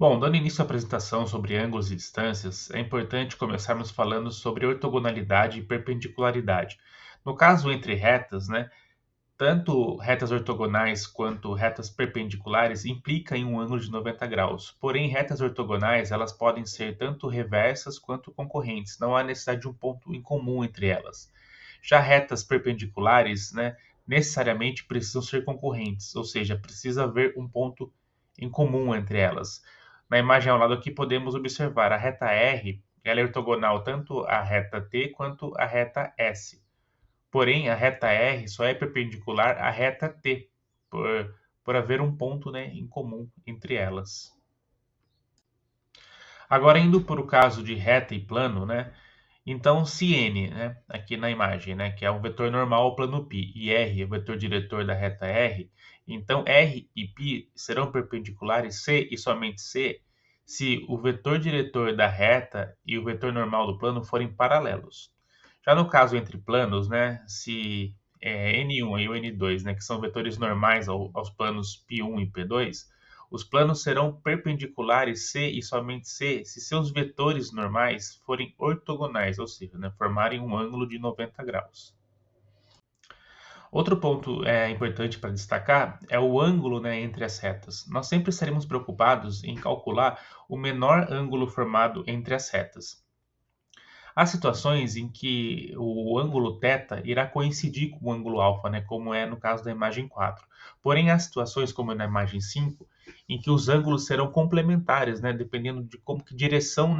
Bom, dando início à apresentação sobre ângulos e distâncias, é importante começarmos falando sobre ortogonalidade e perpendicularidade. No caso entre retas, tanto retas ortogonais quanto retas perpendiculares implicam em um ângulo de 90 graus. Porém, retas ortogonais, elas podem ser tanto reversas quanto concorrentes. Não há necessidade de um ponto em comum entre elas. Já retas perpendiculares, necessariamente precisam ser concorrentes, ou seja, precisa haver um ponto em comum entre elas. Na imagem ao lado aqui podemos observar a reta R, ela é ortogonal tanto à reta T quanto à reta S. Porém, a reta R só é perpendicular à reta T, por haver um ponto, em comum entre elas. Agora, indo para o caso de reta e plano, então, se n, aqui na imagem, que é um vetor normal ao plano π, e r é o vetor diretor da reta R, então r e π serão perpendiculares C e somente C se o vetor diretor da reta e o vetor normal do plano forem paralelos. Já no caso entre planos, se N1 e o N2, que são vetores normais aos planos π1 e P2, os planos serão perpendiculares C e somente C se seus vetores normais forem ortogonais, ou seja, formarem um ângulo de 90 graus. Outro ponto importante para destacar é o ângulo, entre as retas. Nós sempre estaremos preocupados em calcular o menor ângulo formado entre as retas. Há situações em que o ângulo θ irá coincidir com o ângulo α, como é no caso da imagem 4. Porém, há situações, como na imagem 5, em que os ângulos serão complementares, dependendo de como que direção,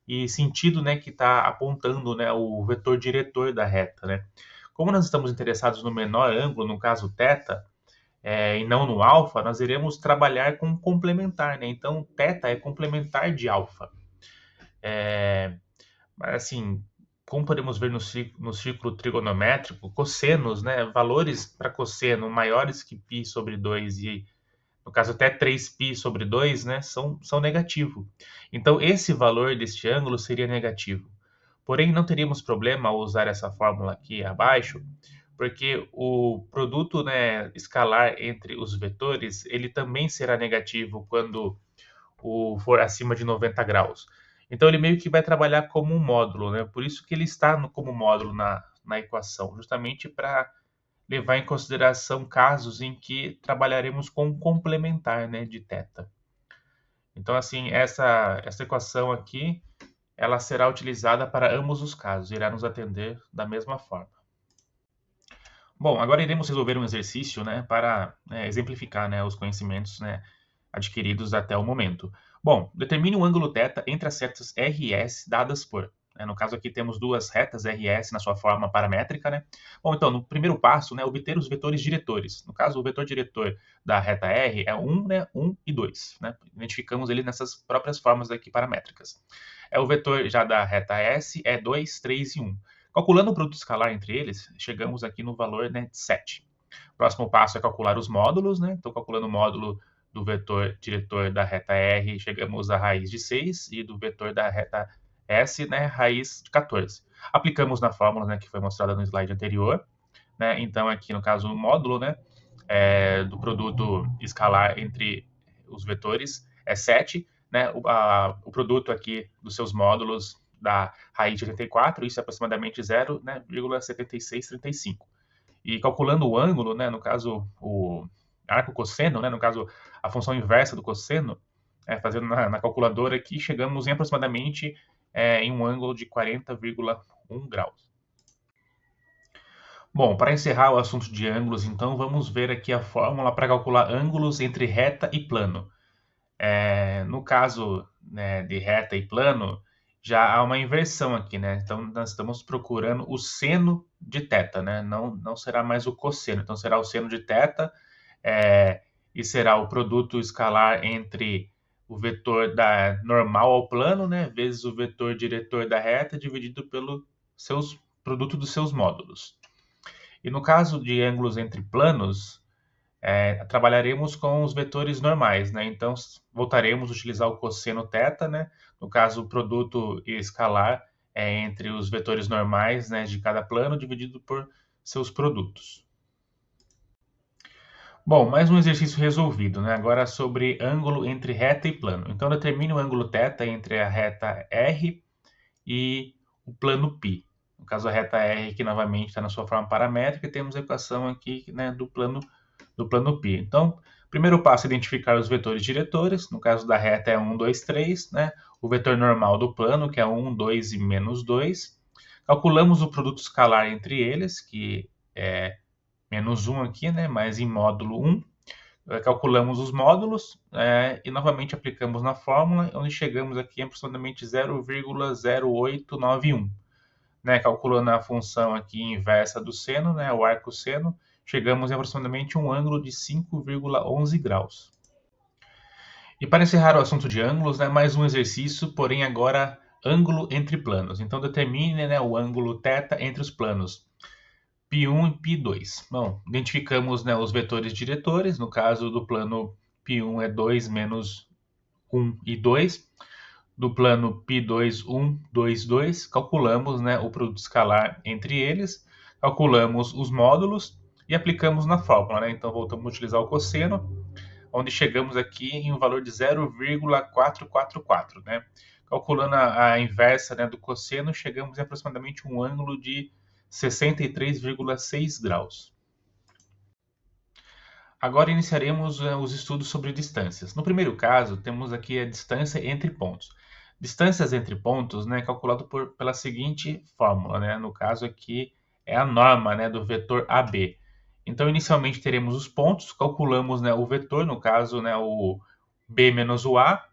e sentido, que está apontando, o vetor diretor da reta, Como nós estamos interessados no menor ângulo, no caso θ, e não no α, nós iremos trabalhar com complementar, Então, θ é complementar de α. Mas assim, como podemos ver no círculo trigonométrico, cossenos, valores para cosseno maiores que π sobre 2 e, no caso, até 3π sobre 2, são negativo. Então, esse valor deste ângulo seria negativo. Porém, não teríamos problema ao usar essa fórmula aqui abaixo, porque o produto, escalar entre os vetores, ele também será negativo quando for acima de 90 graus. Então ele meio que vai trabalhar como um módulo, Por isso que ele está como módulo na equação, justamente para levar em consideração casos em que trabalharemos com um complementar, de θ. Então, assim, essa equação aqui, ela será utilizada para ambos os casos, irá nos atender da mesma forma. Bom, agora iremos resolver um exercício, para exemplificar, os conhecimentos, adquiridos até o momento. Bom, determine um ângulo θ entre as retas R e S dadas por. No caso aqui temos duas retas R e S na sua forma paramétrica. Bom, então, no primeiro passo, obter os vetores diretores. No caso, o vetor diretor da reta R é 1, 1 e 2. Identificamos ele nessas próprias formas aqui paramétricas. O vetor já da reta S é 2, 3 e 1. Calculando o produto escalar entre eles, chegamos aqui no valor de 7. O próximo passo é calcular os módulos, Então, calculando o módulo do vetor diretor da reta R, chegamos à raiz de 6 e do vetor da reta S, raiz de 14. Aplicamos na fórmula, que foi mostrada no slide anterior, Então, aqui no caso, o módulo, do produto escalar entre os vetores é 7, o produto aqui dos seus módulos da raiz de 84, isso é aproximadamente 0,7635. E calculando o ângulo, no caso, o arco cosseno, no caso, a função inversa do cosseno, fazendo na calculadora aqui, chegamos em aproximadamente em um ângulo de 40,1 graus. Bom, para encerrar o assunto de ângulos, então, vamos ver aqui a fórmula para calcular ângulos entre reta e plano. No caso, de reta e plano, já há uma inversão aqui, Então, nós estamos procurando o seno de θ, Não será mais o cosseno. Então, será o seno de θ e será o produto escalar entre o vetor da normal ao plano, vezes o vetor diretor da reta dividido pelo produto dos seus módulos. E no caso de ângulos entre planos, trabalharemos com os vetores normais, Então, voltaremos a utilizar o cosseno θ, No caso, o produto escalar é entre os vetores normais, de cada plano dividido por seus produtos. Bom, mais um exercício resolvido, né? Agora sobre ângulo entre reta e plano. Então, determine o ângulo θ entre a reta R e o plano π. No caso, a reta R, que novamente está na sua forma paramétrica, e temos a equação aqui, né, do plano π. Então, primeiro passo é identificar os vetores diretores. No caso da reta é 1, 2, 3, né? O vetor normal do plano, que é 1, 2 e menos 2. Calculamos o produto escalar entre eles, que é menos 1 aqui, né? Mas em módulo 1. Calculamos os módulos e novamente aplicamos na fórmula, onde chegamos aqui em aproximadamente 0,0891. Né? Calculando a função aqui inversa do seno, né? O arco seno, chegamos em aproximadamente um ângulo de 5,11 graus. E para encerrar o assunto de ângulos, né, mais um exercício, porém agora ângulo entre planos. Então determine, né, o ângulo θ entre os planos π1 e π2. Bom, identificamos, né, os vetores diretores. No caso do plano π1 é 2 menos 1 e 2. Do plano π2, 1, 2, 2. Calculamos, né, o produto escalar entre eles. Calculamos os módulos e aplicamos na fórmula. Né? Então voltamos a utilizar o cosseno, onde chegamos aqui em um valor de 0,444, né? Calculando a inversa, né, do cosseno, chegamos em aproximadamente um ângulo de 63,6 graus. Agora iniciaremos os estudos sobre distâncias. No primeiro caso, temos aqui a distância entre pontos. Distâncias entre pontos, né, calculado pela seguinte fórmula, né? No caso aqui é a norma, né, do vetor AB. Então, inicialmente teremos os pontos, calculamos, né, o vetor, no caso, né, o b menos o a,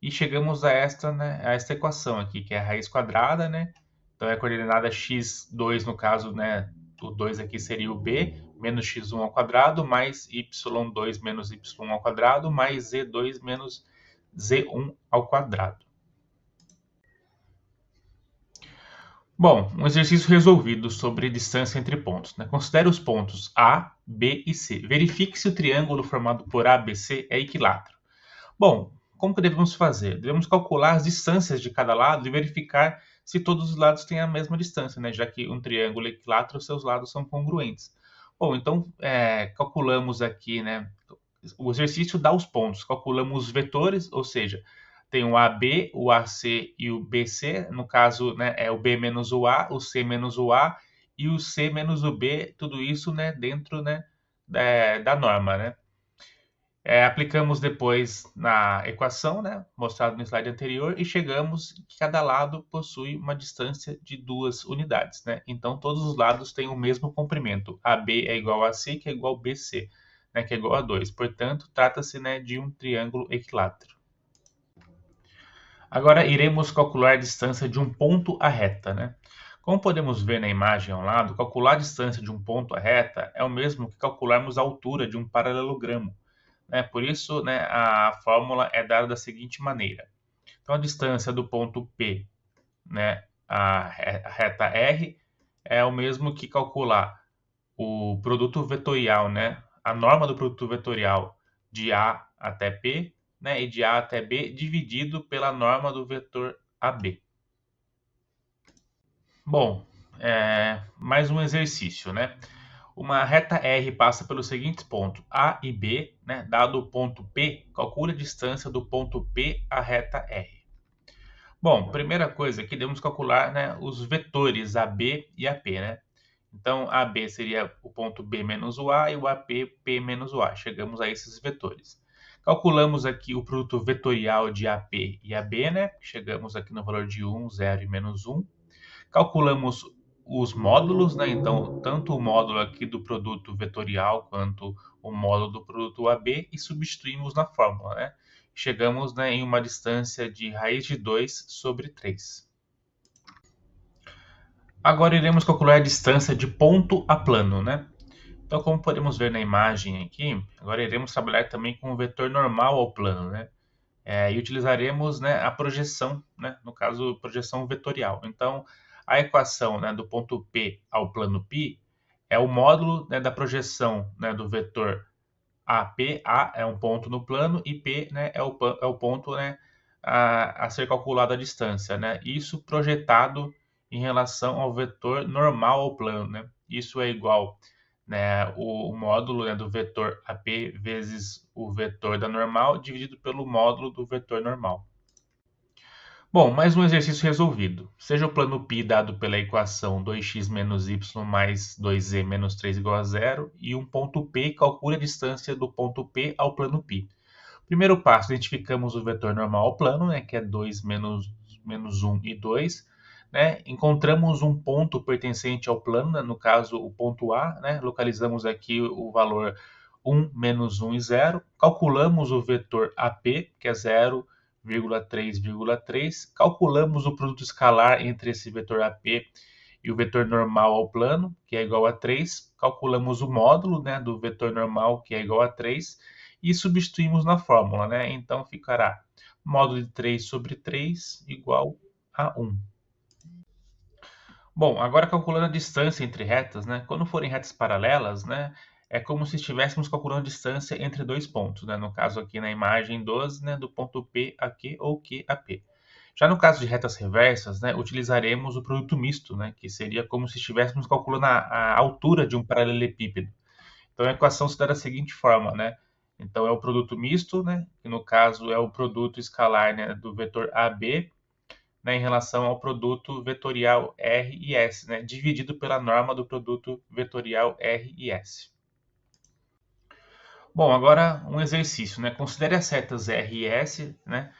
e chegamos a esta, né, a esta equação aqui, que é a raiz quadrada, né? Então, é a coordenada x2, no caso, né, o 2 aqui seria o b, menos x1 ao quadrado, mais y2 menos y1 ao quadrado, mais z2 menos z1 ao quadrado. Bom, um exercício resolvido sobre distância entre pontos. Né? Considere os pontos A, B e C. Verifique se o triângulo formado por ABC é equilátero. Bom, como que devemos fazer? Devemos calcular as distâncias de cada lado e verificar se todos os lados têm a mesma distância, né? Já que um triângulo equilátero, seus lados são congruentes. Bom, então calculamos aqui, né? O exercício dá os pontos. Calculamos os vetores, ou seja, tem o AB, o AC e o BC. No caso, né, é o B menos o A, o C menos o A e o C menos o B. Tudo isso, né, dentro, né, da norma, né? Aplicamos depois na equação, né, mostrado no slide anterior, e chegamos que cada lado possui uma distância de 2 unidades. Né? Então, todos os lados têm o mesmo comprimento. AB é igual a AC, que é igual a BC, né, que é igual a 2. Portanto, trata-se, né, de um triângulo equilátero. Agora, iremos calcular a distância de um ponto à reta. Né? Como podemos ver na imagem ao lado, calcular a distância de um ponto à reta é o mesmo que calcularmos a altura de um paralelogramo. Né? Por isso, né, a fórmula é dada da seguinte maneira. Então, a distância do ponto P, né, a reta R, é o mesmo que calcular o produto vetorial, né, a norma do produto vetorial de A até P, né, e de A até B, dividido pela norma do vetor AB. Bom, mais um exercício, né? Uma reta R passa pelos seguintes pontos, A e B, né? Dado o ponto P, calcule a distância do ponto P à reta R. Bom, primeira coisa que devemos calcular, né, os vetores AB e AP, né? Então, AB seria o ponto B menos o A e o AP, P menos o A. Chegamos a esses vetores. Calculamos aqui o produto vetorial de AP e AB, né? Chegamos aqui no valor de 1, 0 e menos 1. Calculamos os módulos, né? Então, tanto o módulo aqui do produto vetorial quanto o módulo do produto AB e substituímos na fórmula, né? Chegamos, né, em uma distância de raiz de 2 sobre 3. Agora iremos calcular a distância de ponto a plano, né? Então, como podemos ver na imagem aqui, agora iremos trabalhar também com o vetor normal ao plano, né? E utilizaremos, né, a projeção, né? No caso, projeção vetorial. Então, a equação, né, do ponto P ao plano π é o módulo, né, da projeção, né, do vetor AP. A é um ponto no plano e P, né, é o ponto, né, a ser calculada a distância. Né? Isso projetado em relação ao vetor normal ao plano. Né? Isso é igual, né, o módulo, né, do vetor AP vezes o vetor da normal dividido pelo módulo do vetor normal. Bom, mais um exercício resolvido. Seja o plano π dado pela equação 2x menos y mais 2z menos 3 igual a zero e um ponto P, calcule a distância do ponto P ao plano π. Primeiro passo, identificamos o vetor normal ao plano, né, que é 2 menos 1 e 2. Né? Encontramos um ponto pertencente ao plano, né, no caso o ponto A, né? Localizamos aqui o valor 1, menos 1 e 0. Calculamos o vetor AP, que é 0,3,3. Calculamos o produto escalar entre esse vetor AP e o vetor normal ao plano, que é igual a 3. Calculamos o módulo, né, do vetor normal, que é igual a 3. E substituímos na fórmula. Né? Então ficará módulo de 3 sobre 3 igual a 1. Bom, agora calculando a distância entre retas, né? Quando forem retas paralelas, né? É como se estivéssemos calculando a distância entre dois pontos, né? No caso aqui na imagem 12, né? Do ponto P a Q ou Q a P. Já no caso de retas reversas, né? Utilizaremos o produto misto, né? Que seria como se estivéssemos calculando a altura de um paralelepípedo. Então a equação se dá da seguinte forma, né? Então é o produto misto, né? Que no caso é o produto escalar, né? Do vetor AB, né, em relação ao produto vetorial R e S, né, dividido pela norma do produto vetorial R e S. Bom, agora um exercício. Né? Considere as setas R e S, né,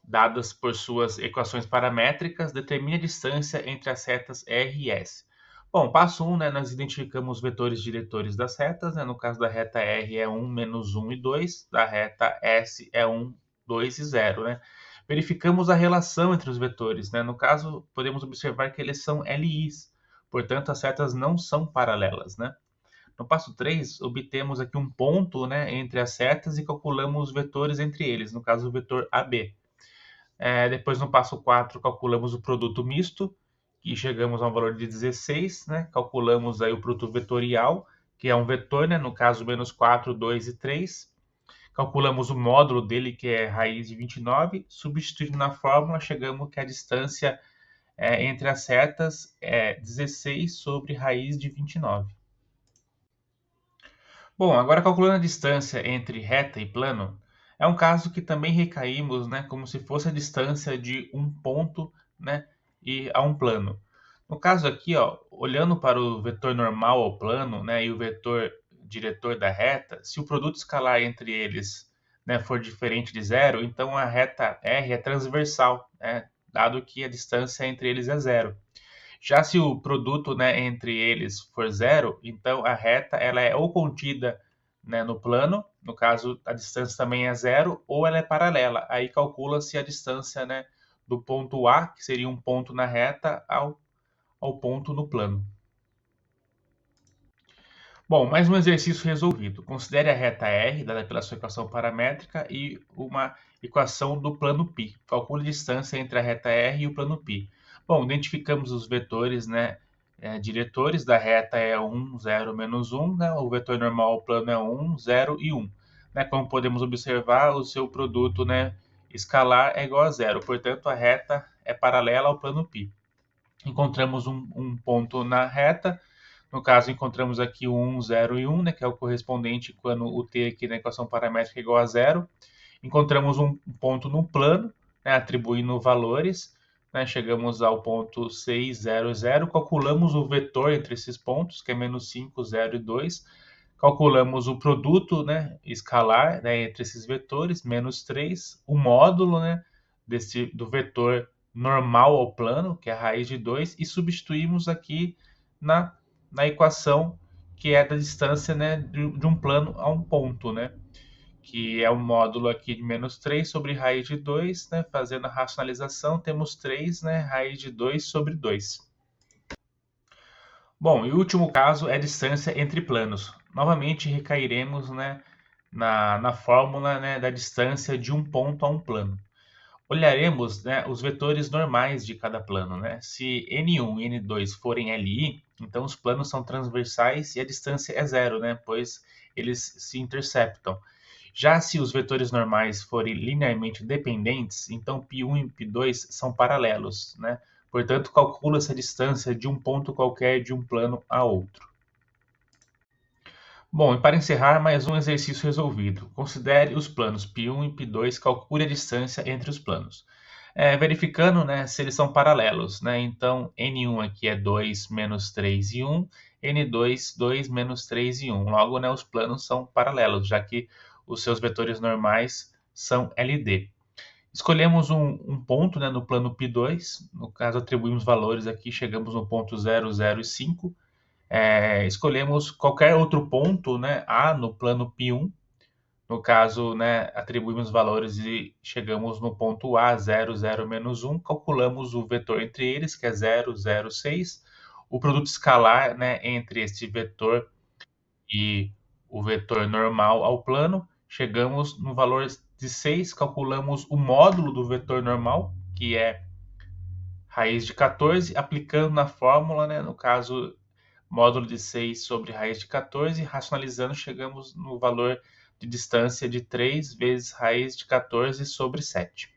dadas por suas equações paramétricas, determine a distância entre as setas R e S. Bom, passo 1, né, nós identificamos os vetores diretores das retas. Né? No caso da reta R é 1, menos 1 e 2. Da reta S é 1, 2 e 0. Né? Verificamos a relação entre os vetores. Né? No caso, podemos observar que eles são LIs. Portanto, as setas não são paralelas. Né? No passo 3, obtemos aqui um ponto, né, entre as setas e calculamos os vetores entre eles. No caso, o vetor AB. Depois, no passo 4, calculamos o produto misto, e chegamos a um valor de 16, né? Calculamos aí o produto vetorial, que é um vetor, né? No caso, menos 4, 2 e 3. Calculamos o módulo dele, que é raiz de 29. Substituindo na fórmula, chegamos que a distância entre as setas é 16 sobre raiz de 29. Bom, agora calculando a distância entre reta e plano, é um caso que também recaímos, né, como se fosse a distância de um ponto, né, e a um plano. No caso aqui, ó, olhando para o vetor normal ao plano, né, e o vetor diretor da reta, se o produto escalar entre eles, né, for diferente de zero, então a reta R é transversal, né, dado que a distância entre eles é zero. Já se o produto, né, entre eles for zero, então a reta ela é ou contida, né, no plano, no caso a distância também é zero, ou ela é paralela. Aí calcula-se a distância, né, do ponto A, que seria um ponto na reta, ao ponto no plano. Bom, mais um exercício resolvido. Considere a reta R, dada pela sua equação paramétrica, e uma equação do plano π. Calcule a distância entre a reta R e o plano π. Bom, identificamos os vetores, né, diretores da reta é 1, 0, menos 1. Né? O vetor normal ao plano é 1, 0 e 1. Né? Como podemos observar, o seu produto, né, escalar é igual a zero. Portanto, a reta é paralela ao plano π. Encontramos um ponto na reta. No caso, encontramos aqui o 1, 0 e 1, né, que é o correspondente quando o t aqui na equação paramétrica é igual a zero. Encontramos um ponto no plano, né, atribuindo valores. Né, chegamos ao ponto 6, 0, 0. Calculamos o vetor entre esses pontos, que é menos 5, 0 e 2. Calculamos o produto, né, escalar, né, entre esses vetores, menos 3. O módulo, né, do vetor normal ao plano, que é a raiz de 2. E substituímos aqui na equação que é da distância, né, de um plano a um ponto, né, que é o módulo aqui de menos 3 sobre raiz de 2, né, fazendo a racionalização, temos 3, né, raiz de 2 sobre 2. Bom, e o último caso é a distância entre planos. Novamente recairemos, né, na fórmula, né, da distância de um ponto a um plano. Olharemos, né, os vetores normais de cada plano. Né? Se N1 e N2 forem LI, então os planos são transversais e a distância é zero, né, pois eles se interceptam. Já se os vetores normais forem linearmente dependentes, então π1 e π2 são paralelos. Né? Portanto, calcula-se a distância de um ponto qualquer de um plano a outro. Bom, e para encerrar, mais um exercício resolvido. Considere os planos π1 e π2, calcule a distância entre os planos. Verificando, né, se eles são paralelos, né? Então, N1 aqui é 2 menos 3 e 1, N2, 2 menos 3 e 1. Logo, né, os planos são paralelos, já que os seus vetores normais são LD. Escolhemos um ponto, né, no plano π2, no caso atribuímos valores aqui, chegamos no ponto 0, 0 e 5. Escolhemos qualquer outro ponto, né, A no plano π1, no caso, né, atribuímos valores e chegamos no ponto A, 0, 0, menos 1, calculamos o vetor entre eles, que é 0, 0, 6, o produto escalar, né, entre este vetor e o vetor normal ao plano, chegamos no valor de 6, calculamos o módulo do vetor normal, que é raiz de 14, aplicando na fórmula, né, no caso, módulo de 6 sobre raiz de 14, racionalizando, chegamos no valor de distância de 3 vezes raiz de 14 sobre 7.